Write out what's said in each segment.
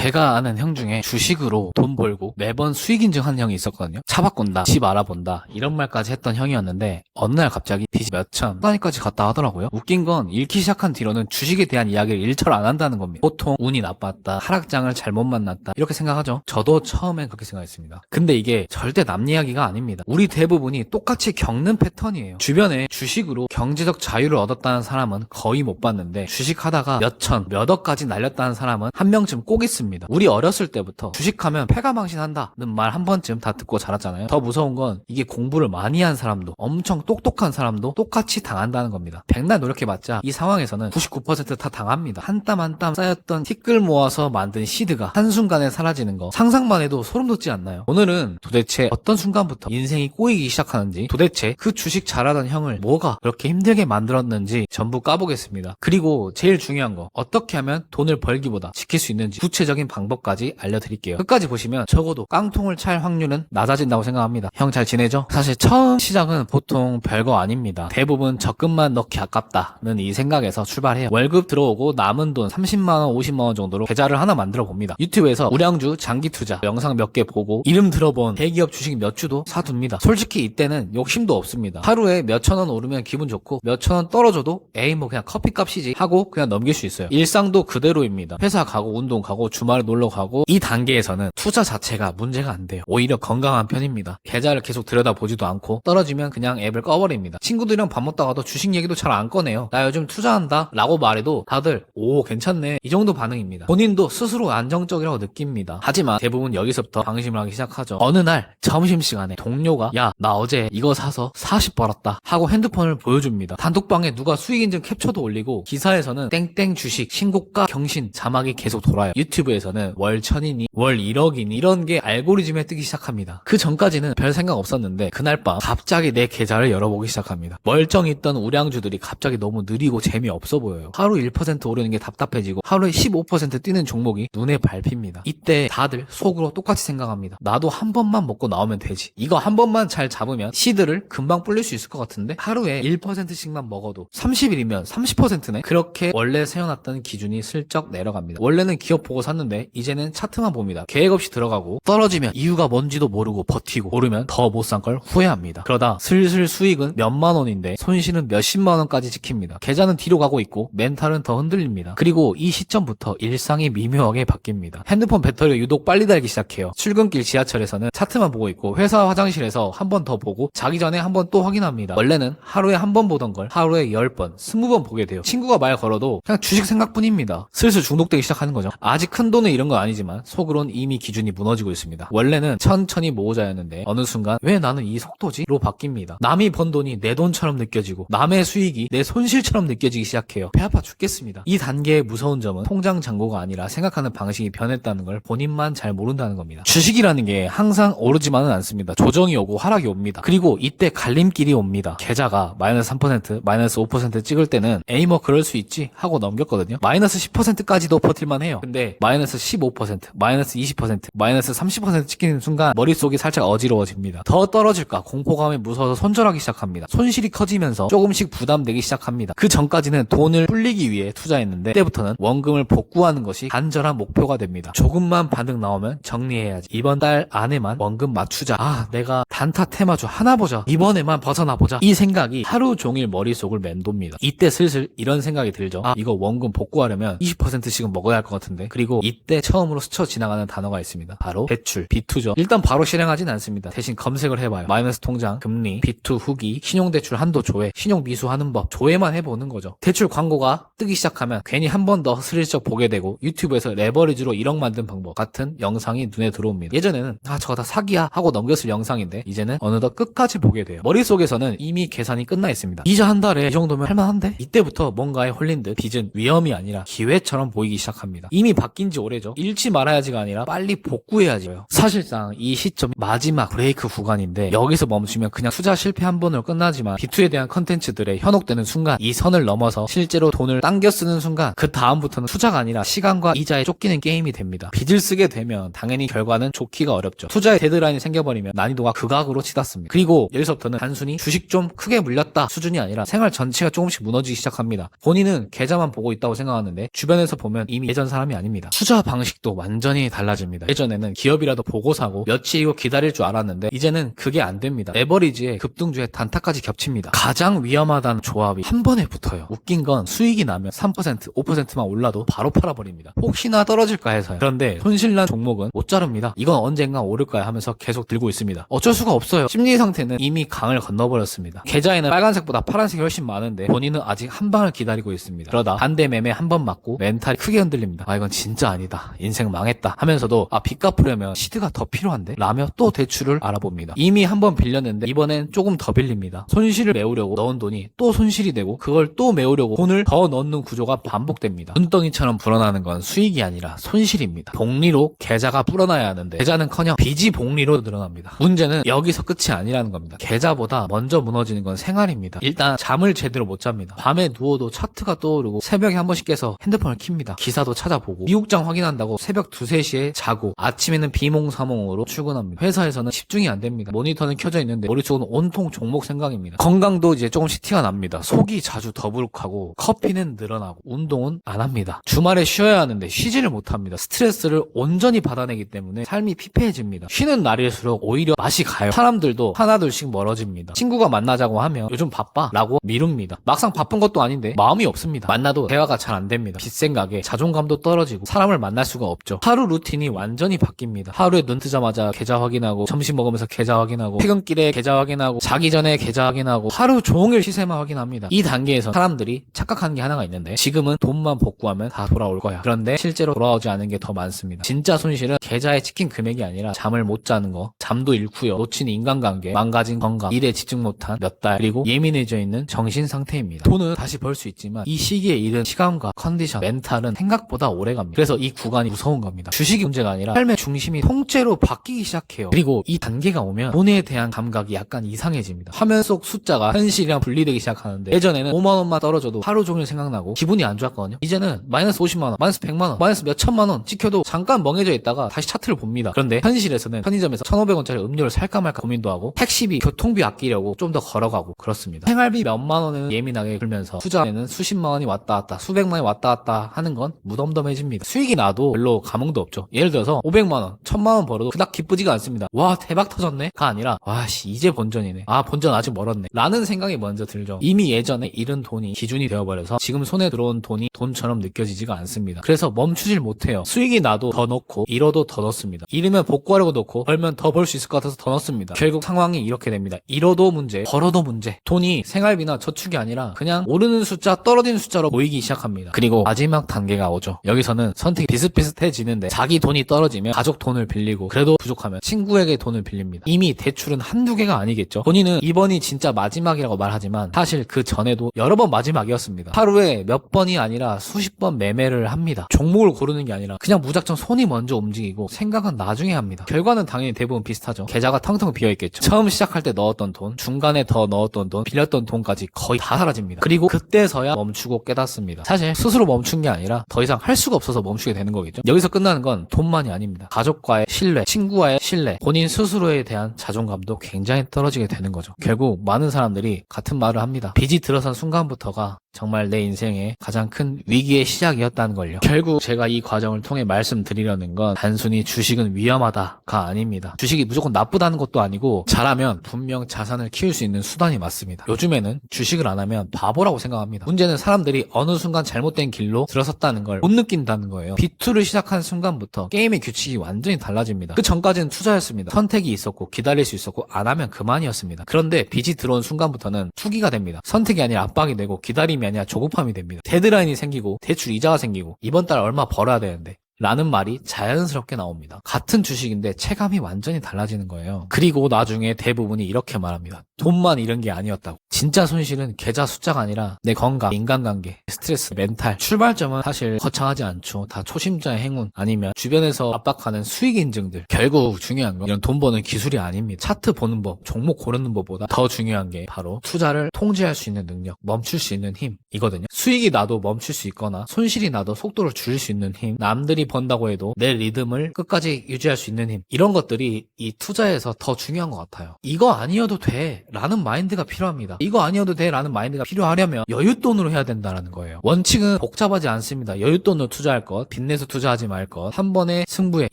제가 아는 형 중에 주식으로 돈 벌고 매번 수익 인증하는 형이 있었거든요. 차 바꾼다, 집 알아본다 이런 말까지 했던 형이었는데 어느 날 갑자기 빚이 몇천 단위까지 갔다 하더라고요. 웃긴 건 읽기 시작한 뒤로는 주식에 대한 이야기를 일절 안 한다는 겁니다. 보통 운이 나빴다, 하락장을 잘못 만났다 이렇게 생각하죠. 저도 처음엔 그렇게 생각했습니다. 근데 이게 절대 남 이야기가 아닙니다. 우리 대부분이 똑같이 겪는 패턴이에요. 주변에 주식으로 경제적 자유를 얻었다는 사람은 거의 못 봤는데 주식하다가 몇천, 몇억까지 날렸다는 사람은 한 명쯤 꼭 있습니다. 우리 어렸을 때부터 주식하면 패가망신한다는 말 한 번쯤 다 듣고 자랐잖아요. 더 무서운 건 이게 공부를 많이 한 사람도 엄청 똑똑한 사람도 똑같이 당한다는 겁니다. 백날 노력해봤자 이 상황에서는 99% 다 당합니다. 한 땀 한 땀 쌓였던 티끌 모아서 만든 시드가 한순간에 사라지는 거 상상만 해도 소름 돋지 않나요? 오늘은 도대체 어떤 순간부터 인생이 꼬이기 시작하는지, 도대체 그 주식 잘하던 형을 뭐가 그렇게 힘들게 만들었는지 전부 까보겠습니다. 그리고 제일 중요한 거, 어떻게 하면 돈을 벌기보다 지킬 수 있는지 구체적인 방법까지 알려드릴게요. 끝까지 보시면 적어도 깡통을 찰 확률은 낮아진다고 생각합니다. 형 잘 지내죠? 사실 처음 시작은 보통 별거 아닙니다. 대부분 적금만 넣기 아깝다는 이 생각에서 출발해요. 월급 들어오고 남은 돈 30만원, 50만원 정도로 계좌를 하나 만들어 봅니다. 유튜브에서 우량주 장기 투자 영상 몇 개 보고 이름 들어본 대기업 주식 몇 주도 사둡니다. 솔직히 이때는 욕심도 없습니다. 하루에 몇천원 오르면 기분 좋고 몇천원 떨어져도 에이 뭐 그냥 커피값이지 하고 그냥 넘길 수 있어요. 일상도 그대로입니다. 회사 가고 운동 가고 주말에 놀러 가고 이 단계에서는 투자 자체가 문제가 안 돼요. 오히려 건강한 편입니다. 계좌를 계속 들여다보지도 않고 떨어지면 그냥 앱을 꺼버립니다. 친구들이랑 밥 먹다가도 주식 얘기도 잘 안 꺼내요. 나 요즘 투자한다 라고 말해도 다들 오 괜찮네 이 정도 반응입니다. 본인도 스스로 안정적이라고 느낍니다. 하지만 대부분 여기서부터 방심을 하기 시작하죠. 어느 날 점심시간에 동료가 야 나 어제 이거 사서 40 벌었다 하고 핸드폰을 보여줍니다. 단톡방에 누가 수익인증 캡처도 올리고 기사에서는 땡땡 주식 신고가 경신 자막이 계속 돌아요. 유튜브에서는 월 1000이니 월 1억이니 이런 게 알고리즘에 뜨기 시작합니다. 그 전까지는 별 생각 없었는데 그날 밤 갑자기 내 계좌를 열어보기 시작합니다. 멀쩡히 있던 우량주들이 갑자기 너무 느리고 재미없어 보여요. 하루 1% 오르는 게 답답해지고 하루에 15% 뛰는 종목이 눈에 밟힙니다. 이때 다들 속으로 똑같이 생각합니다. 나도 한 번만 먹고 나오면 되지. 이거 한 번만 잘 잡으면 시드를 금방 불릴 수 있을 것 같은데 하루에 1%씩만 먹어도 30일이면 30%네? 그렇게 원래 세워놨던 기준이 슬쩍 내려갑니다. 원래는 기업 보고 샀는데 이제는 차트만 봅니다. 계획 없이 들어가고 떨어지면 이유가 뭔지도 모르고 버티고 오르면 더 못 산 걸 후회합니다. 그러다 슬슬 수익은 몇만 원인데 손실은 몇십만 원까지 찍힙니다. 계좌는 뒤로 가고 있고 멘탈은 더 흔들립니다. 그리고 이 시점부터 일상이 미묘하게 바뀝니다. 핸드폰 배터리가 유독 빨리 달기 시작해요. 출근길 지하철에서는 차트만 보고 있고 회사 화장실에서 한 번 더 보고 자기 전에 한 번 또 확인합니다. 원래는 하루에 한 번 보던 걸 하루에 10번, 20번 보게 돼요. 친구가 말 걸어도 그냥 주식 생각뿐입니다. 슬슬 중독되기 시작하는 거죠. 아직 큰 돈은 이런 건 아니지만 속으론 이미 기준이 무너지고 있습니다. 원래는 천천히 모으자였는데 어느 순간 왜 나는 이 속도지? 로 바뀝니다. 남이 번 돈이 내 돈처럼 느껴지고 남의 수익이 내 손실처럼 느껴지기 시작해요. 배 아파 죽겠습니다. 이 단계의 무서운 점은 통장 잔고가 아니라 생각하는 방식이 변했다는 걸 본인만 잘 모른다는 겁니다. 주식이라는 게 항상 오르지만은 않습니다. 조정이 오고 하락이 옵니다. 그리고 이때 갈림길이 옵니다. 계좌가 마이너스 3%, 마이너스 5% 찍을 때는 에이 뭐 그럴 수 있지 하고 넘겼거든요. 마이너스 10%까지도 버틸만 해요. 근데 마이너스 15%, 마이너스 20%, 마이너스 30% 찍히는 순간 머릿속이 살짝 어지러워집니다. 더 떨어질까 공포감에 무서워서 손절하기 시작합니다. 손실이 커지면서 조금씩 부담되기 시작합니다. 그 전까지는 돈을 불리기 위해 투자했는데 그때부터는 원금을 복구하는 것이 간절한 목표가 됩니다. 조금만 반등 나오면 정리해야지. 이번 달 안에만 원금 맞추자. 아 내가 단타 테마주 하나 보자. 이번에만 벗어나 보자. 이 생각이 하루 종일 머릿속을 맴돕니다. 이때 슬슬 이런 생각이 들죠. 아 이거 원금 복구하려면 20%씩은 먹어야 할 것 같은데. 그리고 이때 처음으로 스쳐 지나가는 단어가 있습니다. 바로 대출, 비투죠. 일단 바로 실행하진 않습니다. 대신 검색을 해봐요. 마이너스 통장, 금리, 비투 후기, 신용대출 한도 조회, 신용미수 하는 법 조회만 해보는 거죠. 대출 광고가 뜨기 시작하면 괜히 한 번 더 스릴쩍 보게 되고 유튜브에서 레버리지로 1억 만든 방법 같은 영상이 눈에 들어옵니다. 예전에는 아 저거 다 사기야 하고 넘겼을 영상인데 이제는 어느덧 끝까지 보게 돼요. 머릿속에서는 이미 계산이 끝나 있습니다. 이자 한 달에 이 정도면 할만한데? 이때부터 뭔가에 홀린 듯 빚은 위험이 아니라 기회처럼 보이기 시작합니다. 이미 바뀐 지 오래죠. 잃지 말아야지가 아니라 빨리 복구해야지요. 사실상 이 시점이 마지막 브레이크 구간인데 여기서 멈추면 그냥 투자 실패 한 번으로 끝나지만 비투에 대한 컨텐츠들에 현혹되는 순간 이 선을 넘어서 실제로 돈을 당겨 쓰는 순간 그 다음부터는 투자가 아니라 시간과 이자에 쫓기는 게임이 됩니다. 빚을 쓰게 되면 당연히 결과는 좋기가 어렵죠. 투자의 데드라인이 생겨버리면 난이도가 극악해집니다. 부각으로 치닫습니다. 그리고 여기서부터는 단순히 주식 좀 크게 물렸다 수준이 아니라 생활 전체가 조금씩 무너지기 시작합니다. 본인은 계좌만 보고 있다고 생각하는데 주변에서 보면 이미 예전 사람이 아닙니다. 투자 방식도 완전히 달라집니다. 예전에는 기업이라도 보고 사고 며칠이고 기다릴 줄 알았는데 이제는 그게 안 됩니다. 레버리지에 급등주에 단타까지 겹칩니다. 가장 위험하다는 조합이 한 번에 붙어요. 웃긴 건 수익이 나면 3%, 5%만 올라도 바로 팔아버립니다. 혹시나 떨어질까 해서요. 그런데 손실난 종목은 못 자릅니다. 이건 언젠가 오를까요 하면서 계속 들고 있습니다. 어쩔 수가 없어요. 심리 상태는 이미 강을 건너버렸습니다. 계좌에는 빨간색보다 파란색이 훨씬 많은데 본인은 아직 한 방을 기다리고 있습니다. 그러다 반대 매매 한 번 맞고 멘탈이 크게 흔들립니다. 아 이건 진짜 아니다. 인생 망했다 하면서도 빚 갚으려면 시드가 더 필요한데? 라며 또 대출을 알아봅니다. 이미 한 번 빌렸는데 이번엔 조금 더 빌립니다. 손실을 메우려고 넣은 돈이 또 손실이 되고 그걸 또 메우려고 돈을 더 넣는 구조가 반복됩니다. 눈덩이처럼 불어나는 건 수익이 아니라 손실입니다. 복리로 계좌가 불어나야 하는데 계좌는커녕 빚이 복리로 늘어납니다. 문제는 여기서 끝이 아니라는 겁니다. 계좌보다 먼저 무너지는 건 생활입니다. 일단 잠을 제대로 못 잡니다. 밤에 누워도 차트가 떠오르고 새벽에 한 번씩 깨서 핸드폰을 킵니다. 기사도 찾아보고 미국장 확인한다고 새벽 2, 3시에 자고 아침에는 비몽사몽으로 출근합니다. 회사에서는 집중이 안 됩니다. 모니터는 켜져 있는데 머릿속은 온통 종목 생각입니다. 건강도 이제 조금씩 티가 납니다. 속이 자주 더부룩하고 커피는 늘어나고 운동은 안 합니다. 주말에 쉬어야 하는데 쉬지를 못합니다. 스트레스를 온전히 받아내기 때문에 삶이 피폐해집니다. 쉬는 날일수록 오히려 맛이 가요. 사람들도 하나둘씩 멀어집니다. 친구가 만나자고 하면 요즘 바빠 라고 미룹니다. 막상 바쁜 것도 아닌데 마음이 없습니다. 만나도 대화가 잘 안 됩니다. 빚 생각에 자존감도 떨어지고 사람을 만날 수가 없죠. 하루 루틴이 완전히 바뀝니다. 하루에 눈 뜨자마자 계좌 확인하고 점심 먹으면서 계좌 확인하고 퇴근길에 계좌 확인하고 자기 전에 계좌 확인하고 하루 종일 시세만 확인합니다. 이 단계에서 사람들이 착각하는 게 하나가 있는데 지금은 돈만 복구하면 다 돌아올 거야. 그런데 실제로 돌아오지 않은 게 더 많습니다. 진짜 손실은 계좌에 찍힌 금액이 아니라 잠을 못 자는 거, 잠도 잃고요, 놓친 인간관계, 망가진 건강, 일에 집중 못한 몇 달, 그리고 예민해져 있는 정신 상태입니다. 돈은 다시 벌 수 있지만 이 시기에 잃은 시간과 컨디션, 멘탈은 생각보다 오래갑니다. 그래서 이 구간이 무서운 겁니다. 주식이 문제가 아니라 삶의 중심이 통째로 바뀌기 시작해요. 그리고 이 단계가 오면 돈에 대한 감각이 약간 이상해집니다. 화면 속 숫자가 현실이랑 분리되기 시작하는데 예전에는 5만원만 떨어져도 하루 종일 생각나고 기분이 안 좋았거든요. 이제는 마이너스 50만원, 마이너스 100만원, 마이너스 몇 천만원 찍혀도 잠깐 멍해져 있다가 다시 차트를 봅니다. 그런데 현실에서는 편의점에서 1,500원짜리 음료를 살까 말까 고민도 하고 택시비, 교통비 아끼려고 좀 더 걸어가고 그렇습니다. 생활비 몇만 원은 예민하게 들면서 투자에는 수십만 원이 왔다 갔다 수백만 원이 왔다 갔다 하는 건 무덤덤해집니다. 수익이 나도 별로 감흥도 없죠. 예를 들어서 500만 원, 1000만 원 벌어도 그닥 기쁘지가 않습니다. 와 대박 터졌네? 가 아니라 와씨 이제 본전이네. 아 본전 아직 멀었네. 라는 생각이 먼저 들죠. 이미 예전에 잃은 돈이 기준이 되어버려서 지금 손에 들어온 돈이 돈처럼 느껴지지가 않습니다. 그래서 멈추질 못해요. 수익이 나도 더 넣고 잃어도 더 넣습니다. 잃으면 복구하려고 넣고 벌면 더 벌 수 있을 것 같아서 더 넣습니다. 결국 상황이 이렇게 됩니다. 잃어도 문제, 벌어도 문제. 돈이 생활비나 저축이 아니라 그냥 오르는 숫자, 떨어지는 숫자로 보이기 시작합니다. 그리고 마지막 단계가 오죠. 여기서는 선택이 비슷비슷해지는데 자기 돈이 떨어지면 가족 돈을 빌리고 그래도 부족하면 친구에게 돈을 빌립니다. 이미 대출은 한두 개가 아니겠죠. 본인은 이번이 진짜 마지막이라고 말하지만 사실 그 전에도 여러 번 마지막이었습니다. 하루에 몇 번이 아니라 수십 번 매매를 합니다. 종목을 고르는 게 아니라 그냥 무작정 손이 먼저 움직이고 생각은 나중에 합니다. 결과는 당연히 대부분 비슷하죠. 계좌가 텅텅 비어있겠죠. 처음 시작할 때 넣었던 돈, 중간에 더 넣었던 돈, 빌렸던 돈까지 거의 다 사라집니다. 그리고 그때서야 멈추고 깨닫습니다. 사실 스스로 멈춘 게 아니라 더 이상 할 수가 없어서 멈추게 되는 거겠죠. 여기서 끝나는 건 돈만이 아닙니다. 가족과의 신뢰, 친구와의 신뢰, 본인 스스로에 대한 자존감도 굉장히 떨어지게 되는 거죠. 결국 많은 사람들이 같은 말을 합니다. 빚이 들어선 순간부터가 정말 내 인생의 가장 큰 위기의 시작이었다는 걸요. 결국 제가 이 과정을 통해 말씀드리려는 건 단순히 주식은 위험하다가 아닙니다. 주식이 무조건 나쁘다는 것도 아니고 잘하면 분명 자산을 키울 수 있는 수단이 맞습니다. 요즘에는 주식을 안 하면 바보라고 생각합니다. 문제는 사람들이 어느 순간 잘못된 길로 들어섰다는 걸 못 느낀다는 거예요. B2를 시작한 순간부터 게임의 규칙이 완전히 달라집니다. 그 전까지는 투자였습니다. 선택이 있었고 기다릴 수 있었고 안 하면 그만이었습니다. 그런데 빚이 들어온 순간부터는 투기가 됩니다. 선택이 아니라 압박이 되고 기다림이 아니라 조급함이 됩니다. 데드라인이 생기고 대출 이자가 생기고 이번 달 얼마 벌어야 되는데 라는 말이 자연스럽게 나옵니다. 같은 주식인데 체감이 완전히 달라지는 거예요. 그리고 나중에 대부분이 이렇게 말합니다. 돈만 잃은 게 아니었다고. 진짜 손실은 계좌 숫자가 아니라 내 건강, 인간관계, 스트레스, 멘탈. 출발점은 사실 거창하지 않죠. 다 초심자의 행운 아니면 주변에서 압박하는 수익 인증들. 결국 중요한 건 이런 돈 버는 기술이 아닙니다. 차트 보는 법, 종목 고르는 법보다 더 중요한 게 바로 투자를 통제할 수 있는 능력, 멈출 수 있는 힘이거든요. 수익이 나도 멈출 수 있거나 손실이 나도 속도를 줄일 수 있는 힘, 남들이 번다고 해도 내 리듬을 끝까지 유지할 수 있는 힘, 이런 것들이 이 투자에서 더 중요한 것 같아요. 이거 아니어도 돼 라는 마인드가 필요합니다. 이거 아니어도 돼 라는 마인드가 필요하려면 여윳돈으로 해야 된다는 거예요. 원칙은 복잡하지 않습니다. 여윳돈으로 투자할 것, 빚내서 투자하지 말 것, 한 번의 승부에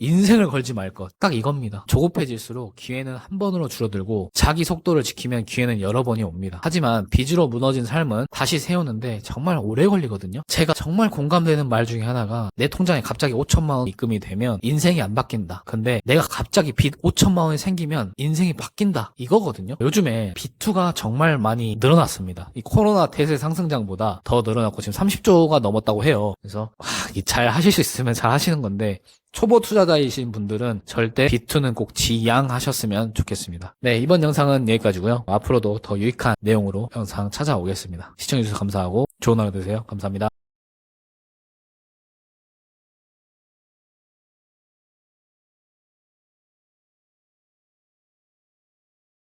인생을 걸지 말 것, 딱 이겁니다. 조급해질수록 기회는 한 번으로 줄어들고 자기 속도를 지키면 기회는 여러 번이 옵니다. 하지만 빚으로 무너진 삶은 다시 세우는데 정말 오래 걸리거든요. 제가 정말 공감되는 말 중에 하나가, 내 통장에 갑자기 5천만 원 입금이 되면 인생이 안 바뀐다. 근데 내가 갑자기 빚 5천만 원이 생기면 인생이 바뀐다. 이거거든요. 요즘에 비투가 정말 많이 늘어났습니다. 이 코로나 대세 상승장보다 더 늘어났고 지금 30조가 넘었다고 해요. 그래서 잘 하실 수 있으면 잘 하시는 건데, 초보 투자자이신 분들은 절대 비투는 꼭 지양하셨으면 좋겠습니다. 네, 이번 영상은 여기까지고요. 앞으로도 더 유익한 내용으로 영상 찾아오겠습니다. 시청해주셔서 감사하고 좋은 하루 되세요. 감사합니다.